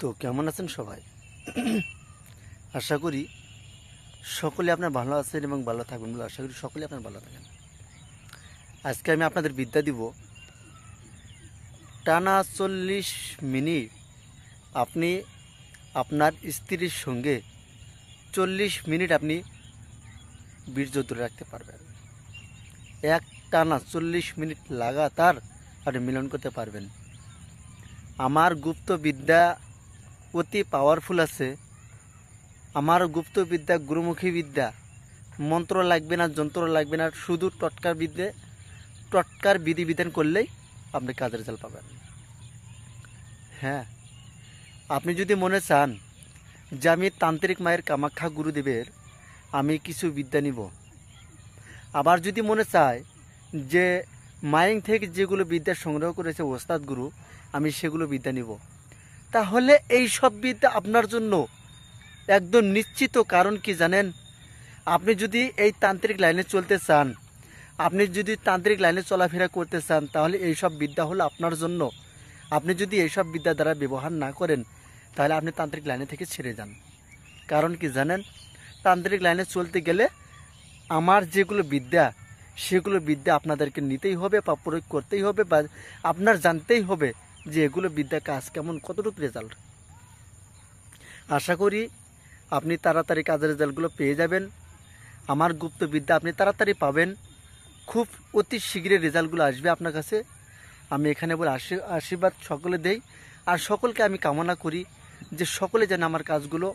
তো কেমন আছেন সবাই? আশা করি সকলে আপনার ভালো আছেন এবং ভালো থাকবেন বলে আশা করি সকলে আপনার ভালো থাকেন। আজকে আমি আপনাদের বিদ্যা দিব টানা 40 মিনিট আপনি আপনার স্ত্রীর সঙ্গে 40 মিনিট আপনি বীর্য ধরে রাখতে পারবেন। এক টানা 40 মিনিট লাগাতার আপনি মিলন করতে পারবেন। আমার গুপ্ত বিদ্যা অতি পাওয়ারফুল আছে। আমার গুপ্ত বিদ্যা গুরুমুখী বিদ্যা, মন্ত্র লাগবে না, যন্ত্র লাগবে না, শুধু টটকার বিধিবিধান করলেই আপনি কাজের রেজাল্ট পাবেন। হ্যাঁ, আপনি যদি মনে চান যে আমি তান্ত্রিক মায়ের কামাখ্যা গুরুদেবের আমি কিছু বিদ্যা নিব, আবার যদি মনে চায় যে মায়েং থেকে যেগুলো বিদ্যা সংগ্রহ করেছে ওস্তাদ গুরু আমি সেগুলো বিদ্যা নিব, তাহলে এই সব বিদ্যা আপনার জন্য একদম নিশ্চিত। কারণ কি জানেন, আপনি যদি এই তান্ত্রিক লাইনে চলতে চান, আপনি যদি তান্ত্রিক লাইনে চলাফেরা করতে চান, তাহলে এই সব বিদ্যা হলো আপনার জন্য। আপনি যদি এইসব বিদ্যা দ্বারা ব্যবহার না করেন, তাহলে আপনি তান্ত্রিক লাইনে থেকে ছেড়ে যান। কারণ কি জানেন, তান্ত্রিক লাইনে চলতে গেলে আমার যেগুলো বিদ্যা সেগুলো বিদ্যা আপনাদেরকে নিতেই হবে বা প্রয়োগ করতেই হবে, বা আপনার জানতেই হবে যে এগুলো বিদ্যা কাজ কেমন, কতটুকু রেজাল্ট। আশা করি আপনি তাড়াতাড়ি কাজের রেজাল্টগুলো পেয়ে যাবেন। আমার গুপ্ত বিদ্যা আপনি তাড়াতাড়ি পাবেন, খুব অতি শীঘ্রই রেজাল্টগুলো আসবে আপনার কাছে। আমি এখানে বলে আশীর্বাদ সকলে দেই, আর সকলকে আমি কামনা করি যে সকলে যেন আমার কাজগুলো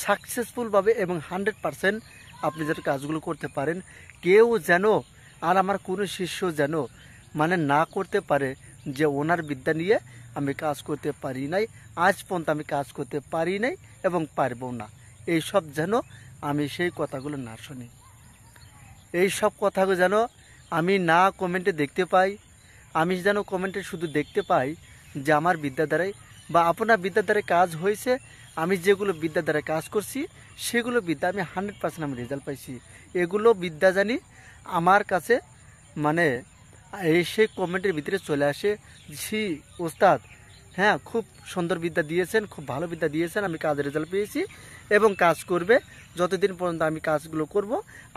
সাকসেসফুলভাবে এবং 100% আপনি যেন কাজগুলো করতে পারেন। কেউ যেন আর আমার কোনো শিষ্য যেন মানে না করতে পারে যে ওনার বিদ্যা নিয়ে আমি কাজ করতে পারি নাই, আজ পর্যন্ত আমি কাজ করতে পারি নাই এবং পারবো না, এইসব যেন আমি সেই কথাগুলো না শুনি। এই সব কথাগুলো যেন আমি না কমেন্টে দেখতে পাই। আমি যেন কমেন্টে শুধু দেখতে পাই যে আমার বিদ্যা দ্বারাই বা আপনার বিদ্যা দ্বারাই কাজ হয়েছে। আমি যেগুলো বিদ্যা দ্বারা কাজ করছি সেগুলো বিদ্যা আমি 100% আমি রেজাল্ট পাইছি। এগুলো বিদ্যা জানি আমার কাছে মানে এই সেই কমেন্টের ভিতরে চলে আসে, জি ওস্তাদ, হ্যাঁ খুব সুন্দর বিদ্যা দিয়েছেন, খুব ভালো বিদ্যা দিয়েছেন, আমি কাজের রেজাল্ট পেয়েছি এবং কাজ করবে। যতদিন পর্যন্ত আমি কাজগুলো করব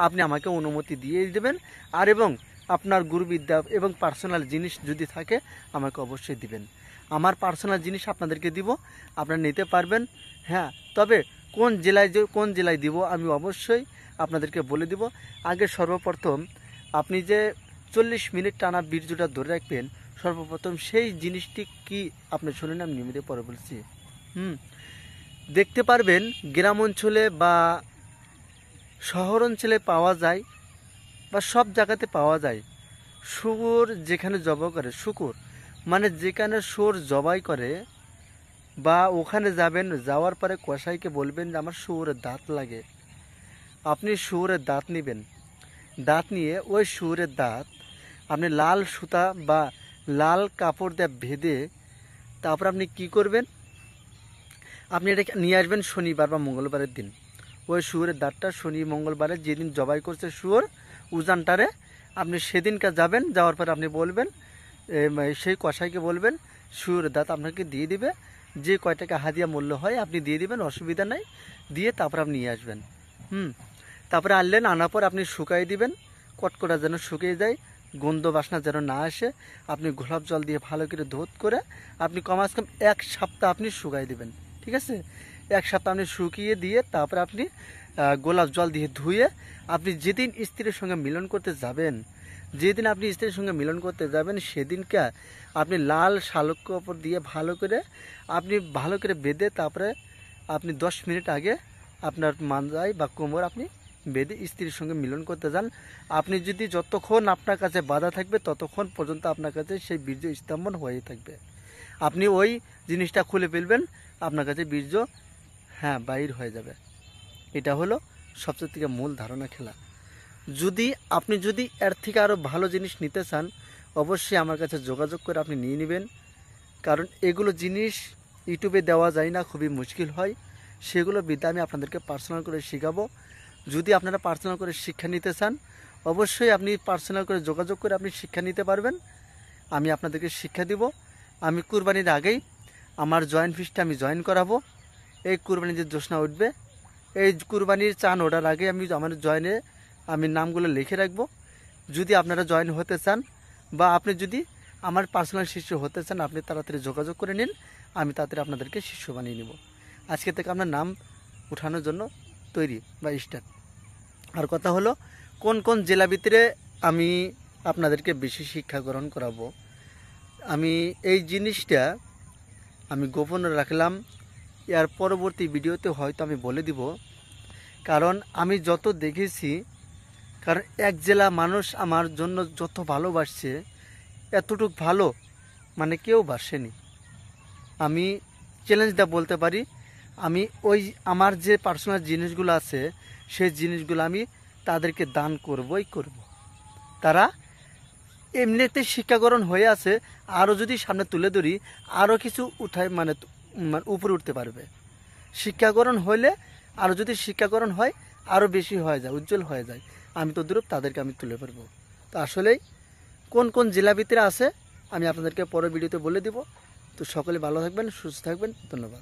আপনি আমাকে অনুমতি দিয়ে দেবেন। আর এবং আপনার গুরুবিদ্যা এবং পার্সোনাল জিনিস যদি থাকে আমাকে অবশ্যই দিবেন। আমার পার্সোনাল জিনিস আপনাদেরকে দিব, আপনারা নিতে পারবেন। হ্যাঁ, তবে কোন জেলায় দিব আমি অবশ্যই আপনাদেরকে বলে দিব। আগে সর্বপ্রথম আপনি যে 40 মিনিট টানা বীর্যটা ধরে রাখবেন, সর্বপ্রথম সেই জিনিসটি কি আপনি শুনেন, আমি নিয়মিত পরে বলছি। দেখতে পারবেন গ্রাম অঞ্চলে বা শহর অঞ্চলে পাওয়া যায় বা সব জায়গাতে পাওয়া যায়, শুয়োর যেখানে জবাই করে, শুকুর মানে যেখানে শুয়োর জবাই করে, বা ওখানে যাবেন, যাওয়ার পরে কসাইকে বলবেন যে আমার শুয়োরের দাঁত লাগে। আপনি শুয়োরের দাঁত নেবেন, দাঁত নিয়ে ওই শুয়োরের দাঁত আপনি লাল সুতা বা লাল কাপড় দিয়ে বেঁধে তারপর আপনি কি করবেন, আপনি এটা নিয়ে আসবেন শনিবার বা মঙ্গলবারের দিন। ওই শুয়োরের দাঁতটা শনি মঙ্গলবারে যেদিন জবাই করছে শুয়োর উজানটারে, আপনি সেদিনকে যাবেন, যাওয়ার পর আপনি বলবেন সেই কসাইকে বলবেন শুয়োরের দাঁত আপনাকে দিয়ে দিবে, যে কয় টাকা হাদিয়া মূল্য হয় আপনি দিয়ে দিবেন, অসুবিধা নাই, দিয়ে তারপর আপনি নিয়ে আসবেন। তারপরে আনলেন, আনার পর আপনি শুকাই দিবেন, কটকটা যেন শুকিয়ে যায়, গন্ধ বাসনা যেন না আসে। আপনি গোলাপ জল দিয়ে ভালো করে ধৌত করে আপনি কমাস কম 1 সপ্তাহ আপনি শুকাই দিবেন। ঠিক আছে, 1 সপ্তাহ আপনি শুকিয়ে দিয়ে তারপরে আপনি গোলাপ জল দিয়ে ধুয়ে আপনি যেদিন স্ত্রীর সঙ্গে মিলন করতে যাবেন, যেদিন আপনি স্ত্রীর সঙ্গে মিলন করতে যাবেন সেদিনকে আপনি লাল শালক কাপড় দিয়ে ভালো করে বেঁধে তারপরে আপনি 10 মিনিট আগে আপনার মাঞ্জায় বা কোমর আপনি বেঁধে স্ত্রীর সঙ্গে মিলন করতে যান। আপনি যদি যতক্ষণ আপনার কাছে বাধা থাকবে ততক্ষণ পর্যন্ত আপনার কাছে সেই বীর্য স্তম্ভন হয়েই থাকবে। আপনি ওই জিনিসটা খুলে ফেলবেন, আপনার কাছে বীর্য বাইর হয়ে যাবে। এটা হলো সবচেয়ে থেকে মূল ধারণা খেলা। আপনি যদি এর থেকে আরও ভালো জিনিস নিতে চান অবশ্যই আমার কাছে যোগাযোগ করে আপনি নিয়ে নেবেন। কারণ এগুলো জিনিস ইউটিউবে দেওয়া যায় না, খুবই মুশকিল হয়। সেগুলো বিদ্যা আমি আপনাদেরকে পার্সোনাল করে শেখাবো। যদি আপনারা পার্সোনাল করে শিক্ষা নিতে চান অবশ্যই আপনি পার্সোনাল করে যোগাযোগ করে আপনি শিক্ষা নিতে পারবেন। আমি আপনাদেরকে শিক্ষা দিব। আমি কুরবানির আগেই আমার জয়েন্ট ফিসটা আমি জয়েন করাবো। এই কুরবানির যে জোসনা উঠবে, এই কুরবানির চান ওঠার আগে আমি আমার জয়েনে আমি নামগুলো লিখে রাখবো। যদি আপনারা জয়েন হতে চান বা আপনি যদি আমার পার্সোনাল শিষ্য হতে চান, আপনি তাড়াতাড়ি যোগাযোগ করে নিন, আমি তাড়াতাড়ি আপনাদেরকে শিষ্য বানিয়ে নেব। আজকে থেকে আপনার নাম উঠানোর জন্য তৈরি বা স্টার্ট। আর কথা হলো, কোন কোন জেলা ভিতরে আমি আপনাদেরকে বেশি শিক্ষা গ্রহণ করাবো, আমি এই জিনিসটা আমি গোপন রাখলাম। এর পরবর্তী ভিডিওতে হয়তো আমি বলে দিব, কারণ আমি যত দেখেছি, কারণ এক জেলা মানুষ আমার জন্য যত ভালোবাসছে, এতটুক ভালো মানে কেউ বাসেনি। আমি চ্যালেঞ্জটা বলতে পারি, আমি ওই আমার যে পার্সোনাল জিনিসগুলো আছে সেই জিনিসগুলো আমি তাদেরকে দান করবই করব। তারা এমনিতে শিক্ষাগ্রহণ হয়ে আছে, আরও যদি সামনে তুলে ধরি আরও কিছু উঠায় মানে উপরে উঠতে পারবে। শিক্ষাগ্রহণ হলে আরও যদি শিক্ষাগ্রহণ হয় আরও বেশি হয়ে যায়, উজ্জ্বল হয়ে যায়, আমি তদ্রূপ তাদেরকে আমি তুলে পারবো। তো আসলেই কোন কোন জেলা ভিতরে আছে আমি আপনাদেরকে পরের ভিডিওতে বলে দিব। তো সকলে ভালো থাকবেন, সুস্থ থাকবেন, ধন্যবাদ।